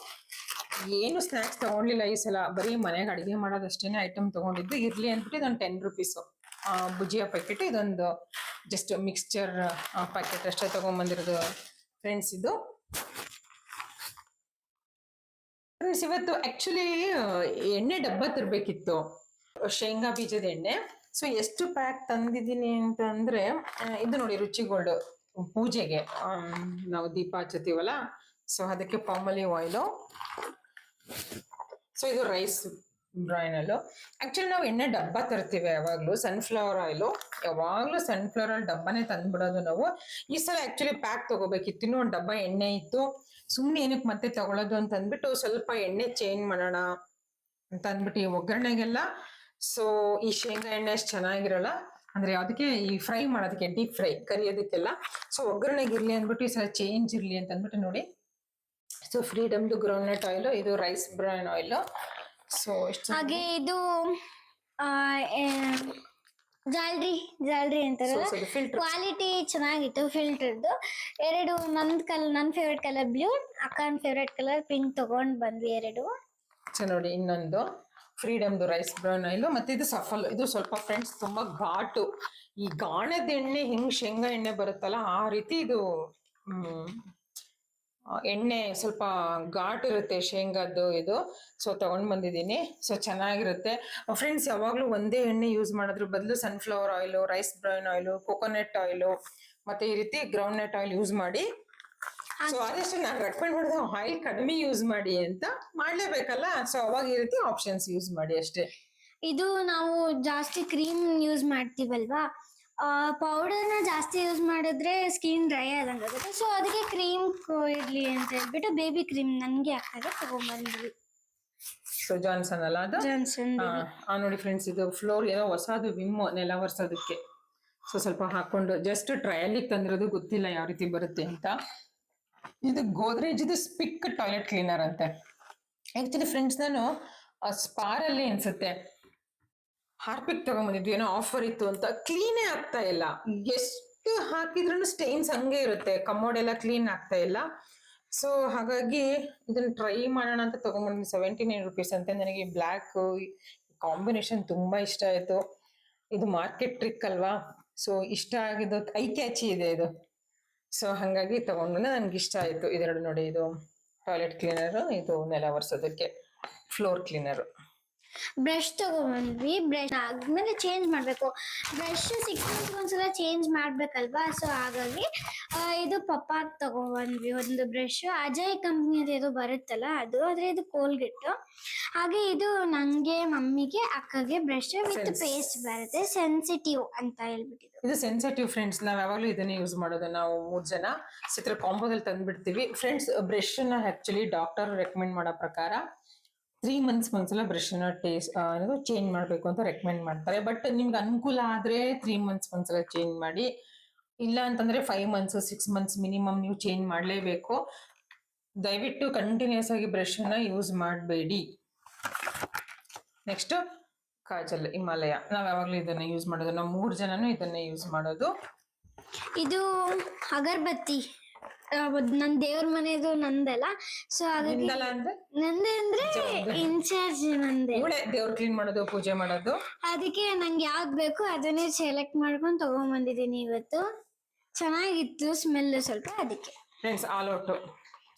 ಏನು ಸ್ನಾಕ್ಸ್ ತಗೊಂಡ್ಲಿಲ್ಲ ಈ ಸಲ, ಬರೀ ಮನೆಗೆ ಅಡಿಗೆ ಮಾಡೋದಷ್ಟೇನೆ ಐಟಮ್ ತಗೊಂಡಿದ್ದು. ಇರ್ಲಿ ಅಂದ್ಬಿಟ್ಟು ಇದೊಂದು 10 rupees ಭುಜಿಯಾ ಪ್ಯಾಕೆಟ್. ಇದೊಂದು ಜಸ್ಟ್ ಮಿಕ್ಸ್ಚರ್ ಪ್ಯಾಕೆಟ್ ಅಷ್ಟೇ ತಗೊಂಡ್ಬಂದಿರೋದು ಫ್ರೆಂಡ್ಸ್. ಇದು ಫ್ರೆಂಡ್ಸ್ ಇವತ್ತು ಆಕ್ಚುಲಿ ಎಣ್ಣೆ ಡಬ್ಬ ತರಬೇಕಿತ್ತು, ಶೇಂಗಾ ಬೀಜದ ಎಣ್ಣೆ. ಸೊ ಎಷ್ಟು ಪ್ಯಾಕ್ ತಂದಿದ್ದೀನಿ ಅಂತ ಅಂದ್ರೆ, ಇದು ನೋಡಿ ರುಚಿಗೋಲ್ಡ್ ಪೂಜೆಗೆ ನಾವು ದೀಪ ಹಚ್ಚುತ್ತೀವಲ್ಲ, ಸೊ ಅದಕ್ಕೆ ಪಾಮಲಿ ಆಯಿಲು. ಸೊ ಇದು ರೈಸ್ ಬ್ರಾಯ್ನ್ ಆಯಿಲು. ಆಕ್ಚುಲಿ ನಾವು ಎಣ್ಣೆ ಡಬ್ಬ ತರ್ತೀವಿ ಯಾವಾಗ್ಲೂ. ಸನ್ಫ್ಲವರ್ ಆಯಿಲು ಯಾವಾಗ್ಲೂ ಸನ್ಫ್ಲವರ್ ಆಯಿಲ್ ಡಬ್ಬನೇ ತಂದ್ಬಿಡೋದು ನಾವು. ಈ ಸಲ ಆಕ್ಚುಲಿ ಪ್ಯಾಕ್ ತಗೋಬೇಕಿತ್ತು. ಇನ್ನೂ ಒಂದು ಡಬ್ಬ ಎಣ್ಣೆ ಇತ್ತು. ಸುಮ್ಮನೆ ಏನಕ್ಕೆ ಮತ್ತೆ ತಗೊಳ್ಳೋದು ಅಂತ ಅಂದ್ಬಿಟ್ಟು ಸ್ವಲ್ಪ ಎಣ್ಣೆ ಚೇಂಜ್ ಮಾಡೋಣ ಅಂತ ಅಂದ್ಬಿಟ್ಟು ಈ ಒಗ್ಗರಣೆಗೆಲ್ಲ. ಸೊ ಈ ಶೇಂಗಾ ಎಣ್ಣೆ ಅಷ್ಟು ಚೆನ್ನಾಗಿರಲ್ಲ ಅಂದ್ರೆ ಅದಕ್ಕೆ ಈ ಫ್ರೈ ಮಾಡೋದಕ್ಕೆ, ಡೀಪ್ ಫ್ರೈ ಕರಿಯೋದಕ್ಕೆಲ್ಲ. ಸೊ ಒಗ್ಗರಣೆಗೆ ಇರ್ಲಿ ಅಂದ್ಬಿಟ್ಟು ಈ ಸಲ ಚೇಂಜ್ ಇರ್ಲಿ ಅಂತ ಅಂದ್ಬಿಟ್ಟು ನೋಡಿ. ಸೊ ಫ್ರೀಡಮ್ದು ಗ್ರೌಂಡ್ನಟ್ ಆಯಿಲ್, ಇದು ರೈಸ್ ಬ್ರಾನ್ ಆಯಿಲ್. ಸೊ ಹಾಗೆ ಇದು ಜಾಲ್ರಿ ಅಂತಾರಲ್ಲ, ಕ್ವಾಲಿಟಿ ಚೆನ್ನಾಗಿತ್ತು. ಫಿಲ್ಟರ್ದು 2 ನನ್ನ ಫೇವ್ರೆಟ್ ಕಲರ್ ಬ್ಲೂ, ಅಕ್ಕನ ಫೇವ್ರೆಟ್ ಕಲರ್ ಪಿಂಕ್ ತಗೊಂಡ್ ಬಂದ್ವಿ 2. ಸೊ ನೋಡಿ ಇನ್ನೊಂದು ಫ್ರೀಡಮ್ದು ರೈಸ್ ಬ್ರೌನ್ ಆಯಿಲ್. ಮತ್ತೆ ಇದು ಸಫಲ್. ಇದು ಸ್ವಲ್ಪ ಫ್ರೆಂಡ್ಸ್ ತುಂಬಾ ಘಾಟು. ಈ ಗಾಣದ ಎಣ್ಣೆ ಹೆಂಗ್ ಶೇಂಗಾ ಎಣ್ಣೆ ಬರುತ್ತಲ್ಲ ಆ ರೀತಿ ಇದು ಎಣ್ಣೆ ಸ್ವಲ್ಪ ಘಾಟ್ ಇರುತ್ತೆ ಶೇಂಗಾದ್ದು ಇದು. ಸೊ ತಗೊಂಡ್ ಬಂದಿದ್ದೀನಿ. ಸೊ ಚೆನ್ನಾಗಿರುತ್ತೆ ಫ್ರೆಂಡ್ಸ್. ಯಾವಾಗ್ಲೂ ಒಂದೇ ಎಣ್ಣೆ ಯೂಸ್ ಮಾಡೋದ್ರ ಬದಲು sunflower oil, rice brown oil, coconut oil ಮತ್ತೆ ಈ ರೀತಿ ಗ್ರೌಂಡ್ ನಟ್ ಆಯಿಲ್ ಯೂಸ್ ಮಾಡಿ. ಸೊ ಆದಷ್ಟು ನಾನು ರೆಕಮೆಂಡ್ ಮಾಡಿದೆ ಆಯಿಲ್ ಕಡಿಮೆ ಯೂಸ್ ಮಾಡಿ ಅಂತ. ಮಾಡ್ಲೇಬೇಕಲ್ಲ, ಸೊ ಅವಾಗ ಈ ರೀತಿ ಆಪ್ಷನ್ಸ್ ಯೂಸ್ ಮಾಡಿ ಅಷ್ಟೇ. ಇದು ನಾವು ಜಾಸ್ತಿ ಕ್ರೀಮ್ ಯೂಸ್ ಮಾಡ್ತೀವಲ್ವಾ, ಪೌಡರ್ನ ಜಾಸ್ತಿ ಯೂಸ್ ಮಾಡಿದ್ರೆ ಸ್ಕಿನ್ ಡ್ರೈ ಆದಂಗಾಗುತ್ತೆ. ಸೊ ಅದಕ್ಕೆ ಕ್ರೀಮ್ ಇರ್ಲಿ ಅಂತ ಹೇಳ್ಬಿಟ್ಟು ಬೇಬಿ ಕ್ರೀಮ್ ನನಗೆ ಅಕ್ಕಗೆ ತಗೊಂಡ್ಬಂದ್ವಿ. ಸೊ ಜಾನ್ಸನ್ ಅಲ್ಲ ಅದು? ಜಾನ್ಸನ್. ನೋಡಿ ಫ್ರೆಂಡ್ಸ್, ಇದು ಫ್ಲೋರ್ ಏನೋ ಹೊಸದು ವಿಮ್ ನೆಲ ಒರೆಸೋದಕ್ಕೆ. ಸೊ ಸ್ವಲ್ಪ ಹಾಕೊಂಡು ಜಸ್ಟ್ ಟ್ರಯಲಿಗೆ ತಂದಿರೋದು, ಗೊತ್ತಿಲ್ಲ ಯಾವ ರೀತಿ ಬರುತ್ತೆ ಅಂತ. ಇದು ಗೋದ್ರೇಜ್ ಇದು ಸ್ಪಿಕ್ ಟಾಯ್ಲೆಟ್ ಕ್ಲೀನರ್ ಅಂತೆ. ಆಕ್ಚುಲಿ ಫ್ರೆಂಡ್ಸ್ ನಾನು ಸ್ಪಾರಲ್ಲಿ ಅನ್ಸುತ್ತೆ ಹಾರ್ಪಿಕ್ ತಗೊಂಡ್ಬಂದಿದ್ವಿ, ಏನೋ ಆಫರ್ ಇತ್ತು ಅಂತ. ಕ್ಲೀನೇ ಆಗ್ತಾ ಇಲ್ಲ. ಎಷ್ಟು ಹಾಕಿದ್ರು ಸ್ಟೈನ್ಸ್ ಹಂಗೆ ಇರುತ್ತೆ. ಕಮೋಡ್ ಎಲ್ಲ ಕ್ಲೀನ್ ಆಗ್ತಾ ಇಲ್ಲ. ಸೊ ಹಾಗಾಗಿ ಇದನ್ನ ಟ್ರೈ ಮಾಡೋಣ ಅಂತ ತಗೊಂಡ್ಬಂದ್ವಿ. 79 rupees ಅಂತೆ. ನನಗೆ ಬ್ಲ್ಯಾಕ್ ಕಾಂಬಿನೇಷನ್ ತುಂಬಾ ಇಷ್ಟ ಆಯ್ತು. ಇದು ಮಾರ್ಕೆಟ್ ಟ್ರಿಕ್ ಅಲ್ವಾ, ಸೊ ಇಷ್ಟ ಆಗಿದ್ದು. ಐ ಕ್ಯಾಚಿ ಇದೆ ಇದು. ಸೊ ಹಾಗಾಗಿ ತಗೊಂಡು ನನ್ಗೆ ಇಷ್ಟ ಆಯ್ತು ಇದೆರಡು. ನೋಡಿ, ಇದು ಟಾಯ್ಲೆಟ್ ಕ್ಲೀನರ್, ಇದು ನೆಲ ಒರೆಸೋದಕ್ಕೆ ಫ್ಲೋರ್ ಕ್ಲೀನರ್. ಬ್ರಷ್ ತಗೊಂಡ್ಬಂದ್ವಿ. ಬ್ರಷ್ ಆದ್ಮೇಲೆ ಚೇಂಜ್ ಮಾಡಬೇಕು. ಬ್ರಷ್ 6 months ಒಂದ್ಸಲ ಚೇಂಜ್ ಮಾಡ್ಬೇಕಲ್ವಾ, ಸೊ ಹಾಗಾಗಿ ಇದು ಪಪ್ಪಾಗ್ ತಗೊಂಡ್ಬಂದ್ವಿ ಒಂದು ಬ್ರಷ್. ಅಜಯ್ ಕಂಪ್ನಿದು ಇದು ಬರುತ್ತಲ್ಲ ಅದು, ಆದ್ರೆ ಇದು ಕೋಲ್ಗೇಟ್. ಹಾಗೆ ಇದು ನಂಗೆ, ಮಮ್ಮಿಗೆ, ಅಕ್ಕಗೆ ಬ್ರಷ್ ವಿತ್ ಪೇಸ್ಟ್ ಬರುತ್ತೆ. ಸೆನ್ಸಿಟಿವ್ ಅಂತ ಹೇಳ್ಬಿಟ್ಟಿದ್ರು. ಇದು ಸೆನ್ಸಿಟಿವ್ ಫ್ರೆಂಡ್ಸ್. ನಾವ್ ಯಾವಾಗ್ಲೂ ಇದನ್ನೇ ಯೂಸ್ ಮಾಡೋದು. ನಾವು 3 ಜನ ಸಿತ್ರ ಕಾಂಬೋದಲ್ಲಿ ತಂದ್ಬಿಡ್ತೀವಿ ಫ್ರೆಂಡ್ಸ್. ಬ್ರಷ್ ನ ಆಕ್ಚುಲಿ ಡಾಕ್ಟರ್ ರೆಕಮೆಂಡ್ ಮಾಡೋ ಪ್ರಕಾರ 3 months ಒಂದ್ಸಲ ಬ್ರಷ್ ನ ಚೇಂಜ್ ಮಾಡ್ಬೇಕು ಅಂತ ರೆಕಮೆಂಡ್ ಮಾಡ್ತಾರೆ. ಬಟ್ ನಿಮ್ಗೆ ಅನುಕೂಲ ಆದ್ರೆ 3 months ಒಂದ್ಸಲ ಚೇಂಜ್ ಮಾಡಿ. ಇಲ್ಲ ಅಂತಂದ್ರೆ 5 months 6 months ಮಿನಿಮಮ್ ನೀವು ಚೇಂಜ್ ಮಾಡ್ಲೇಬೇಕು. ದಯವಿಟ್ಟು ಕಂಟಿನ್ಯೂಸ್ ಆಗಿ ಬ್ರಷ್ ನ ಯೂಸ್ ಮಾಡಬೇಡಿ. ನೆಕ್ಸ್ಟ್ ಕಾಜಲ್ ಹಿಮಾಲಯ. ನಾವ್ ಯಾವಾಗ್ಲೂ ಇದನ್ನ ಯೂಸ್ ಮಾಡೋದು. ನಾವು 3 ಜನನು ಇದನ್ನೇ ಯೂಸ್ ಮಾಡೋದು. ಇದು ಅಗರ್ಬತ್ತಿ. ನನ್ ದೇವ್ರ ಮನೆದು ನಂದಲ್ಲ, ಸೊ ಹಾಗಾಗಿ ನಂದೆ ಅಂದ್ರೆ ಇನ್ಚಾರ್ಜ್ ನಂದೆ. ದೇವ್ರ ಕ್ಲೀನ್ ಮಾಡೋದು, ಪೂಜೆ ಮಾಡೋದು. ಅದಕ್ಕೆ ನಂಗೆ ಯಾವ್ದು ಬೇಕು ಅದನ್ನೇ ಸೆಲೆಕ್ಟ್ ಮಾಡ್ಕೊಂಡು ತಗೊಂಡ್ಬಂದಿದ್ದೀನಿ ಇವತ್ತು. ಚೆನ್ನಾಗಿತ್ತು ಸ್ಮೆಲ್ ಸ್ವಲ್ಪ, ಅದಕ್ಕೆ. Friends all out.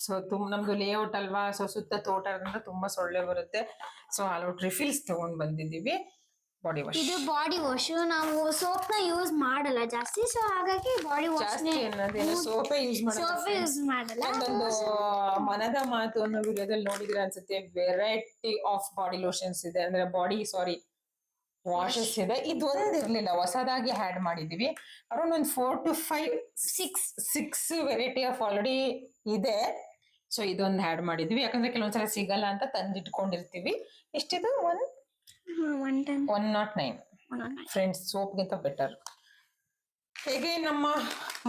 ಸೊ ನಮ್ದು ಲೇಔಟ್ ಅಲ್ವಾ, ಸೊ ಸುತ್ತ ತೋಟ ತುಂಬಾ ಸೊಳ್ಳೆ ಬರುತ್ತೆ. ಸೊ ಆಲ್ ಔಟ್ ರಿಫಿಲ್ಸ್ ತಗೊಂಡ್ ಬಂದಿದ್ದೀವಿ. Body wash. ಇದು ಬಾಡಿ ವಾಶ್. ನಾವು ಸೋಪ್ನ ಯೂಸ್ ಮಾಡಲ್ಲ ಜಾಸ್ತಿ, ಸೊ ಹಾಗಾಗಿ ಬಾಡಿ ವಾಶ್ ಜಾಸ್ತಿ ಅನ್ನೋದೇನು ಸೋಪೇ ಯೂಸ್ ಸೋಪ್ ಯೂಸ್ ಮಾಡಲ್ಲ. ಒಂದೊಂದು ಮನದ ಮಾತು ಅನ್ನೋ ವಿಡಿಯೋದಲ್ಲಿ ನೋಡಿದ್ರೆ ಅನ್ಸುತ್ತೆ ವೆರೈಟಿ ಆಫ್ ಬಾಡಿ ಲೋಷನ್ಸ್ ಇದೆ, ಅಂದ್ರೆ ವಾಶಸ್ ಇದೆ. ಇದೊಂದು ಇರ್ಲಿಲ್ಲ, ಹೊಸದಾಗಿ ಆಡ್ ಮಾಡಿದೀವಿ. ಅರೌಂಡ್ ಒಂದು 4 to 5 6 ವೆರೈಟಿ ಆಫ್ ಆಲ್ರೆಡಿ ಇದೆ. ಸೊ ಇದೊಂದು ಆಡ್ ಮಾಡಿದ್ವಿ, ಯಾಕಂದ್ರೆ ಕೆಲವೊಂದ್ಸಲ ಸಿಗಲ್ಲ ಅಂತ ತಂದಿಟ್ಕೊಂಡಿರ್ತೀವಿ. ಎಷ್ಟಿದು 109 ಫ್ರೆಂಡ್ಸ್, ಸೋಪ್ಗಿಂತ ಬೆಟರ್. ಹೇಗೆ ನಮ್ಮ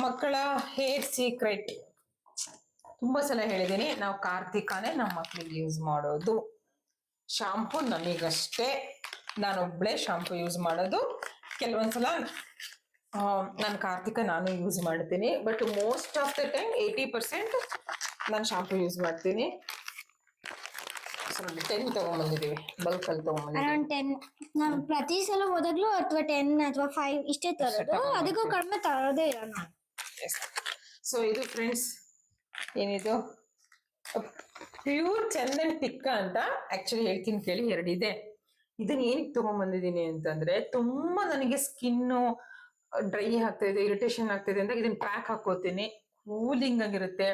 ಮಕ್ಕಳ ಹೇರ್ ಸೀಕ್ರೆಟ್ ತುಂಬಾ ಸಲ ಹೇಳಿದೀನಿ, ನಾವು ಕಾರ್ತಿಕಾನೇ ನಮ್ಮ ಮಕ್ಕಳಿಗೆ ಯೂಸ್ ಮಾಡೋದು. ಶಾಂಪು ನಮಗಷ್ಟೇ, ನಾನೊಬ್ಳೆ ಶಾಂಪು ಯೂಸ್ ಮಾಡೋದು. ಕೆಲವೊಂದ್ಸಲ ನಾನು ಕಾರ್ತಿಕ ನಾನು ಯೂಸ್ ಮಾಡ್ತೀನಿ, but most of the time 80% ನಾನು ಶಾಂಪು ಯೂಸ್ ಮಾಡ್ತೀನಿ. 10 ತಗೊಂಡ್ಬಂದಿದ್ದೀವಿ, ಬಲ್ಕಲ್ಲಿ ತಗೊಂಡ್ಬಂದಿದ್ದೀವಿ. ಅರೌಂಡ್ 10 ನಾವು ಪ್ರತಿ ಸಲ ಹೋದಾಗ್ಲೂ ಅಥವಾ 10 ಅಥವಾ 5 ಇಷ್ಟೇ ತರೋದು, ಅದಕ್ಕೂ ಕಡಿಮೆ ತರೋದೇ ಇಲ್ಲ ನಾವು. ಸೊ ಇದು ಫ್ರೆಂಡ್ಸ್, ಏನಿದು ಪ್ಯೂರ್ ಚಂದನ್ ಟಿಕ್ಕ ಅಂತ ಆಕ್ಚುಲಿ ಹೇಳ್ತೀನಿ ಕೇಳಿ. 2 ಇದೆ. ಇದನ್ನ ಏನಕ್ಕೆ ತಗೊಂಡ್ಬಂದಿದ್ದೀನಿ ಅಂತಂದ್ರೆ, ತುಂಬಾ ನನಗೆ ಸ್ಕಿನ್ನು ಡ್ರೈ ಆಗ್ತಾ ಇದೆ, ಇರಿಟೇಷನ್ ಆಗ್ತಿದೆ ಅಂತ ಇದನ್ನ ಪ್ಯಾಕ್ ಹಾಕೋತೀನಿ. ಕೂಲಿಂಗ್ ಆಗಿರುತ್ತೆ.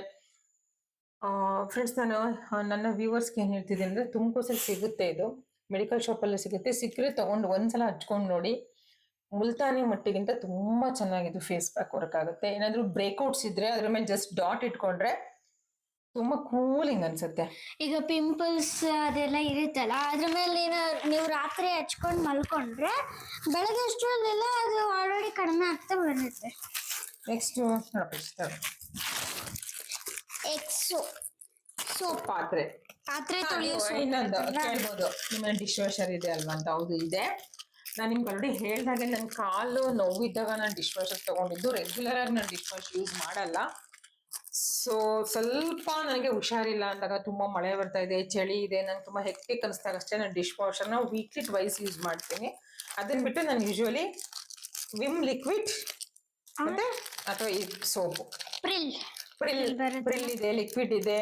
ಫ್ರೆಂಡ್ಸ್, ನಾನು ನನ್ನ ವ್ಯೂವರ್ಸ್ಗೆ ಏನು ಹೇಳ್ತಿದ್ದೀನಿ ಅಂದರೆ, ತುಮಕೂರಲ್ಲಿ ಸಿಗುತ್ತೆ, ಇದು ಮೆಡಿಕಲ್ ಶಾಪಲ್ಲಿ ಸಿಗುತ್ತೆ. ಸಿಕ್ಕರೆ ತೊಗೊಂಡು ಒಂದ್ಸಲ ಹಚ್ಕೊಂಡು ನೋಡಿ. ಮುಲ್ತಾನಿ ಮಟ್ಟಿಗಿಂತ ತುಂಬ ಚೆನ್ನಾಗಿದ್ದು ಫೇಸ್ ಪ್ಯಾಕ್ ವರ್ಕ್ ಆಗುತ್ತೆ. ಏನಾದರೂ ಬ್ರೇಕ್ಔಟ್ಸ್ ಇದ್ರೆ ಅದ್ರ ಮೇಲೆ ಜಸ್ಟ್ ಡಾಟ್ ಇಟ್ಕೊಂಡ್ರೆ ತುಂಬ ಕೂಲಿಂಗ್ ಅನ್ಸುತ್ತೆ. ಈಗ ಪಿಂಪಲ್ಸ್ ಅದೆಲ್ಲ ಇರುತ್ತಲ್ಲ, ಅದ್ರ ಮೇಲೆ ನೀವು ರಾತ್ರಿ ಹಚ್ಕೊಂಡು ಮಲ್ಕೊಂಡ್ರೆ ಬೆಳಗ್ಗೆ ಅಷ್ಟರಲ್ಲೆಲ್ಲ ಅದು ಆಲ್ರೆಡಿ ಕಡಿಮೆ ಆಗ್ತಾ ಬರುತ್ತೆ. ನೆಕ್ಸ್ಟ್ ಸೋಪ್ ಪಾತ್ರೆ ತೊಳೆಯೋ ಇನ್ನೊಂದು ಕೇಳ್ಬೋದು, ನಿಮ್ಮ ಡಿಶ್ ವಾಷರ್ ಇದೆ ಅಲ್ವಾ ಅಂತ. ಹೌದು ಇದೆ. ನಾನು ನಿಮ್ಗೆ ಆಲ್ರೆಡಿ ಹೇಳಿದಾಗೆ ನನ್ನ ಕಾಲು ನೋವಿದ್ದಾಗ ನಾನು ಡಿಶ್ ವಾಷರ್ ತಗೊಂಡಿದ್ದು. ರೆಗ್ಯುಲರ್ ಆಗಿ ನಾನು ಡಿಶ್ ವಾಶ್ ಯೂಸ್ ಮಾಡಲ್ಲ. ಸೊ ಸ್ವಲ್ಪ ನನಗೆ ಹುಷಾರಿಲ್ಲ ಅಂದಾಗ, ತುಂಬಾ ಮಳೆ ಬರ್ತಾ ಇದೆ, ಚಳಿ ಇದೆ, ನಂಗೆ ತುಂಬಾ ಹೆಕ್ಟಿಕ್ ಅನಿಸ್ದಾಗ ಅಷ್ಟೇ ನಾನು ಡಿಶ್ ವಾಷರ್ನ ವೀಕ್ಲಿ ಟ್ವೈಸ್ ಯೂಸ್ ಮಾಡ್ತೀನಿ. ಅದನ್ನ ಬಿಟ್ಟು ನಾನು ಯೂಶುವಲಿ ವಿಮ್ ಲಿಕ್ವಿಡ್ ಮತ್ತೆ ಅಥವಾ ಈ ಸೋಪು ಪ್ರಿಲ್ ಇದೆ, ಲಿಕ್ವಿಡ್ ಇದೆ.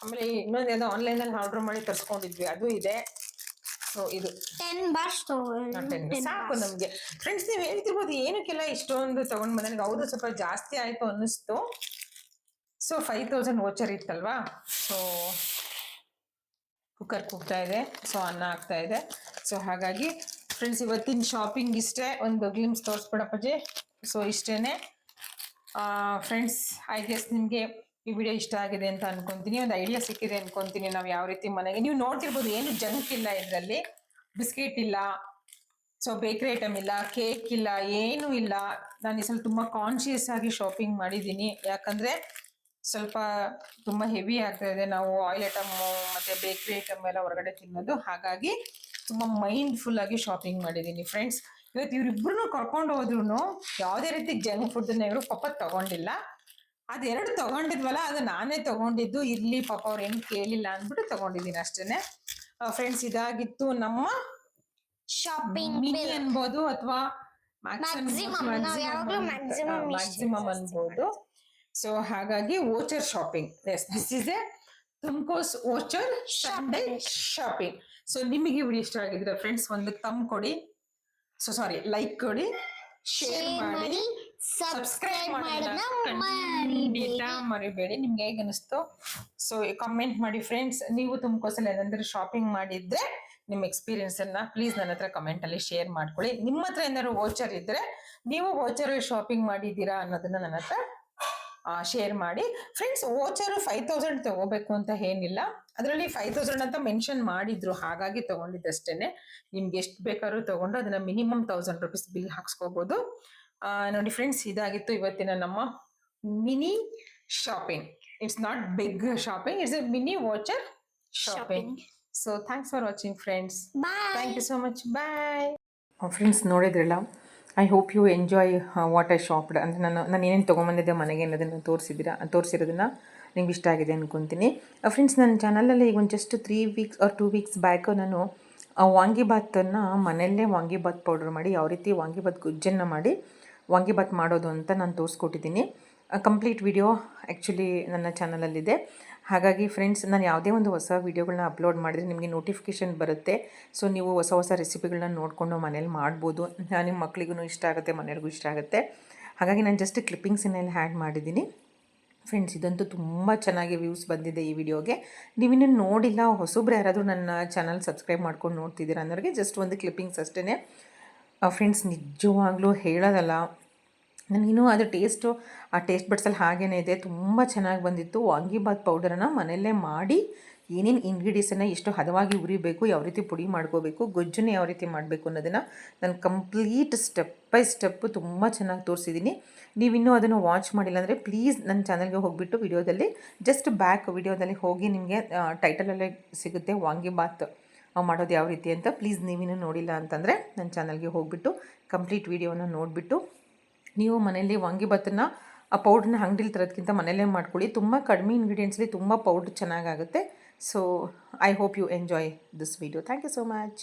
ಆಮೇಲೆ ಇನ್ನೊಂದು ಏನೋ ಆನ್ಲೈನಲ್ಲಿ ಆರ್ಡರ್ ಮಾಡಿ ತರಿಸ್ಕೊಂಡಿದ್ವಿ, ಅದು ಇದೆ. ಸೊ ಇದು 10 ಬಾರ್ಸ್ ಸಾಕು ನಮಗೆ. ಫ್ರೆಂಡ್ಸ್, ನೀವು ಹೇಳ್ತಿರ್ಬೋದು ಏನಕ್ಕೆಲ್ಲ ಇಷ್ಟೊಂದು ತಗೊಂಡ್ ಬಂದ. ನನಗೆ ಹೌದು ಸ್ವಲ್ಪ ಜಾಸ್ತಿ ಆಯ್ತು ಅನ್ನಿಸ್ತು. ಸೊ 5000 ವೋಚರ್ ಇತ್ತಲ್ವಾ, ಸೊ ಕುಕ್ಕರ್ ಕೂಗ್ತಾ ಇದೆ, ಸೊ ಅನ್ನ ಆಗ್ತಾ ಇದೆ. ಸೊ ಹಾಗಾಗಿ ಫ್ರೆಂಡ್ಸ್, ಇವತ್ತಿನ ಶಾಪಿಂಗ್ ಇಷ್ಟೇ. ಒಂದು ಗ್ಲಿಮ್ಸ್ ತೋರಿಸ್ಬಿಡಪ್ಪಜಿ. ಸೊ ಇಷ್ಟೇನೆ ಫ್ರೆಂಡ್ಸ್. ಐ ಗೆಸ್ ನಿಮಗೆ ಈ ವಿಡಿಯೋ ಇಷ್ಟ ಆಗಿದೆ ಅಂತ ಅನ್ಕೊಂತೀನಿ, ಒಂದು ಐಡಿಯಾ ಸಿಕ್ಕಿದೆ ಅನ್ಕೊಂತೀನಿ. ನಾವು ಯಾವ ರೀತಿ ಮನೆಗೆ, ನೀವು ನೋಡ್ತಿರ್ಬೋದು ಏನು ಜಂಕ್ ಇಲ್ಲ ಇದರಲ್ಲಿ, ಬಿಸ್ಕೆಟ್ ಇಲ್ಲ, ಸೊ ಬೇಕ್ರಿ ಐಟಮ್ ಇಲ್ಲ, ಕೇಕ್ ಇಲ್ಲ, ಏನೂ ಇಲ್ಲ. ನಾನು ಈ ಸಲ ತುಂಬ ಕಾನ್ಶಿಯಸ್ ಆಗಿ ಶಾಪಿಂಗ್ ಮಾಡಿದ್ದೀನಿ, ಯಾಕಂದರೆ ಸ್ವಲ್ಪ ತುಂಬ ಹೆವಿ ಆಗ್ತಾ ಇದೆ. ನಾವು ಆಯಿಲ್ ಐಟಮು ಮತ್ತು ಬೇಕ್ರಿ ಐಟಮ್ ಎಲ್ಲ ಹೊರಗಡೆ ತಿನ್ನೋದು, ಹಾಗಾಗಿ ತುಂಬ ಮೈಂಡ್ಫುಲ್ ಆಗಿ ಶಾಪಿಂಗ್ ಮಾಡಿದ್ದೀನಿ ಫ್ರೆಂಡ್ಸ್. ಇವತ್ತು ಇವರಿಬ್ಬರೂ ಕರ್ಕೊಂಡು ಹೋದ್ರು ಯಾವುದೇ ರೀತಿ ಜಂಕ್ ಫುಡ್ನ ಇವರು ಪಾಪ ತಗೊಂಡಿಲ್ಲ. ಅದೆರಡು ತಗೊಂಡಿದ್ವಲ್ಲ, ಅದು ನಾನೇ ತಗೊಂಡಿದ್ದು. ಇರ್ಲಿ ಪಾಪ ಅವ್ರು ಏನು ಕೇಳಿಲ್ಲ ಅಂದ್ಬಿಟ್ಟು ತಗೊಂಡಿದ್ದೀನಿ ಅಷ್ಟೇನೆ ಫ್ರೆಂಡ್ಸ್. ಇದಾಗಿತ್ತು ನಮ್ಮ ಶಾಪಿಂಗ್ ಮಿನಿ ಅನ್ಬೋದು ಅಥವಾ ಮ್ಯಾಕ್ಸಿಮಮ್ ಅನ್ಬೋದು. ಸೊ ಹಾಗಾಗಿ voucher shopping, this is a Tumcos voucher Sunday shopping. So ನಿಮಗೆ ವಿಡಿಯೋ ಇಷ್ಟ ಆಗಿದ್ರೆ ಫ್ರೆಂಡ್ಸ್ ಒಂದು ತಮ್ ಕೊಡಿ, ಸೊ ಸಾರಿ ಲೈಕ್ ಕೊಡಿ, ಶೇರ್ ಮಾಡಿ, ಸಬ್ಸ್ಕ್ರೈಬ್ ಮಾಡೋದನ್ನ ಖಂಡಿತ ಮರಿಬೇಡಿ. ನಿಮ್ಗೆ ಹೇಗೆ ಅನಿಸ್ತು ಸೊ ಕಮೆಂಟ್ ಮಾಡಿ ಫ್ರೆಂಡ್ಸ್. ನೀವು ತುಮಕೋಸಲ್ಲಿ ಏನಾದರೂ ಶಾಪಿಂಗ್ ಮಾಡಿದ್ರೆ ನಿಮ್ಮ ಎಕ್ಸ್ಪೀರಿಯನ್ಸ್ ಅನ್ನ ಪ್ಲೀಸ್ ನನ್ನ ಹತ್ರ ಕಮೆಂಟ್ ಅಲ್ಲಿ ಶೇರ್ ಮಾಡ್ಕೊಳ್ಳಿ. ನಿಮ್ಮ ಹತ್ರ ಏನಾದ್ರು ವೋಚರ್ ಇದ್ರೆ, ನೀವು ವೋಚರ್ ಶಾಪಿಂಗ್ ಮಾಡಿದ್ದೀರಾ ಅನ್ನೋದನ್ನ ನನ್ನ ಹತ್ರ ಶೇರ್ ಮಾಡಿ ಫ್ರೆಂಡ್ಸ್. ವೋಚರ್ 5000 ತಗೋಬೇಕು ಅಂತ ಏನಿಲ್ಲ, ಅದರಲ್ಲಿ 5000 ಅಂತ ಮೆನ್ಷನ್ ಮಾಡಿದ್ರು, ಹಾಗಾಗಿ ತಗೊಂಡಿದ್ದಷ್ಟೇನೆ. ನಿಮ್ಗೆ ಎಷ್ಟು ಬೇಕಾದ್ರೂ ತಗೊಂಡು ಅದನ್ನ ಮಿನಿಮಮ್ 1000 ರೂಪೀಸ್ ಬಿಲ್ ಹಾಕ್ಸ್ಕೋಬಹುದು. ನೋಡಿ ಫ್ರೆಂಡ್ಸ್, ಇದಾಗಿತ್ತು ಇವತ್ತಿನ ನಮ್ಮ mini shopping. It's not big shopping, it's a mini voucher shopping. So thanks for watching friends. Thank you so much. Bye friends. ನೋಡಿದ್ರಲ್ಲ, I hope you enjoy what I shopped. ಅಂದರೆ ನಾನು ಏನೇನು ತೊಗೊಂಬಂದಿದ್ದೆ ಮನೆಗೆ ಅನ್ನೋದನ್ನು ತೋರಿಸಿರೋದನ್ನು ನಿಮ್ಗೆ ಇಷ್ಟ ಆಗಿದೆ ಅಂದ್ಕೊತೀನಿ ಫ್ರೆಂಡ್ಸ್. ನನ್ನ ಚಾನಲಲ್ಲಿ ಈಗ ಒಂದು just 3 weeks or 2 weeks back ನಾನು ವಾಂಗಿಬಾತನ್ನು ಮನೆಯಲ್ಲೇ ವಾಂಗಿಬಾತ್ ಪೌಡ್ರ್ ಮಾಡಿ ಯಾವ ರೀತಿ ವಾಂಗಿಬಾತ್ ಗೊಜ್ಜನ್ನು ಮಾಡಿ ವಾಂಗಿಬಾತ್ ಮಾಡೋದು ಅಂತ ನಾನು ತೋರಿಸ್ಕೊಟ್ಟಿದ್ದೀನಿ. ಕಂಪ್ಲೀಟ್ ವಿಡಿಯೋ ಆ್ಯಕ್ಚುಲಿ ನನ್ನ ಚಾನಲಲ್ಲಿದೆ. ಹಾಗಾಗಿ ಫ್ರೆಂಡ್ಸ್, ನಾನು ಯಾವುದೇ ಒಂದು ಹೊಸ ವೀಡಿಯೋಗಳನ್ನ ಅಪ್ಲೋಡ್ ಮಾಡಿದರೆ ನಿಮಗೆ ನೋಟಿಫಿಕೇಷನ್ ಬರುತ್ತೆ. ಸೊ ನೀವು ಹೊಸ ಹೊಸ ರೆಸಿಪಿಗಳನ್ನ ನೋಡಿಕೊಂಡು ಮನೇಲಿ ಮಾಡ್ಬೋದು. ನಿಮ್ಮ ಮಕ್ಳಿಗೂ ಇಷ್ಟ ಆಗುತ್ತೆ, ಮನೆಯವ್ರಿಗೂ ಇಷ್ಟ ಆಗುತ್ತೆ. ಹಾಗಾಗಿ ನಾನು ಜಸ್ಟ್ ಕ್ಲಿಪ್ಪಿಂಗ್ಸನ್ನೆಲ್ಲ ಆ್ಯಡ್ ಮಾಡಿದ್ದೀನಿ. ಫ್ರೆಂಡ್ಸ್, ಇದಂತೂ ತುಂಬ ಚೆನ್ನಾಗಿ ವ್ಯೂಸ್ ಬಂದಿದೆ ಈ ವಿಡಿಯೋಗೆ. ನೀವಿನ್ನೂ ನೋಡಿಲ್ಲ, ಹೊಸಬ್ರು ಯಾರಾದರೂ ನನ್ನ ಚಾನಲ್ ಸಬ್ಸ್ಕ್ರೈಬ್ ಮಾಡ್ಕೊಂಡು ನೋಡ್ತಿದ್ದೀರಾ ಅನ್ನೋರಿಗೆ ಜಸ್ಟ್ ಒಂದು ಕ್ಲಿಪ್ಪಿಂಗ್ಸ್ ಅಷ್ಟೇ. ಫ್ರೆಂಡ್ಸ್, ನಿಜವಾಗ್ಲೂ ಹೇಳೋದಲ್ಲ, ನನಗಿನ್ನೂ ಅದು ಆ ಟೇಸ್ಟ್ ಬಡ್ಸಲ್ಲಿ ಹಾಗೇ ಇದೆ. ತುಂಬ ಚೆನ್ನಾಗಿ ಬಂದಿತ್ತು. ವಾಂಗಿಬಾತ್ ಪೌಡರನ್ನು ಮನೆಯಲ್ಲೇ ಮಾಡಿ ಏನೇನು ಇಂಗ್ರೀಡಿಯೆಂಟ್ಸನ್ನು ಎಷ್ಟು ಹದವಾಗಿ ಉರಿಬೇಕು, ಯಾವ ರೀತಿ ಪುಡಿ ಮಾಡ್ಕೋಬೇಕು, ಗೊಜ್ಜನ್ನು ಯಾವ ರೀತಿ ಮಾಡಬೇಕು ಅನ್ನೋದನ್ನು ನಾನು ಕಂಪ್ಲೀಟ್ ಸ್ಟೆಪ್ ಬೈ ಸ್ಟೆಪ್ಪು ತುಂಬ ಚೆನ್ನಾಗಿ ತೋರಿಸಿದ್ದೀನಿ. ನೀವಿನ್ನೂ ಅದನ್ನು ವಾಚ್ ಮಾಡಿಲ್ಲ ಅಂದರೆ ಪ್ಲೀಸ್ ನನ್ನ ಚಾನಲ್ಗೆ ಹೋಗಿಬಿಟ್ಟು ವಿಡಿಯೋದಲ್ಲಿ ಜಸ್ಟ್ ಬ್ಯಾಕ್ ವಿಡಿಯೋದಲ್ಲಿ ಹೋಗಿ ನಿಮಗೆ ಟೈಟಲಲ್ಲೇ ಸಿಗುತ್ತೆ ವಾಂಗಿಬಾತ್ ಮಾಡೋದು ಯಾವ ರೀತಿ ಅಂತ. ಪ್ಲೀಸ್ ನೀವಿನ್ನೂ ನೋಡಿಲ್ಲ ಅಂತಂದರೆ ನನ್ನ ಚಾನಲ್ಗೆ ಹೋಗಿಬಿಟ್ಟು ಕಂಪ್ಲೀಟ್ ವಿಡಿಯೋನ ನೋಡಿಬಿಟ್ಟು ನೀವು ಮನೆಯಲ್ಲಿ ವಾಂಗಿಬಾತನ್ನು ಆ ಪೌಡ್ರನ್ನ ಅಂಗಡಿಲಿ ತರೋದಕ್ಕಿಂತ ಮನೆಯಲ್ಲೇ ಮಾಡ್ಕೊಳ್ಳಿ. ತುಂಬ ಕಡಿಮೆ ಇಂಗ್ರೀಡಿಯೆಂಟ್ಸಲ್ಲಿ ತುಂಬ ಪೌಡ್ರ್ ಚೆನ್ನಾಗಾಗುತ್ತೆ. So I hope you enjoy this video. Thank you so much.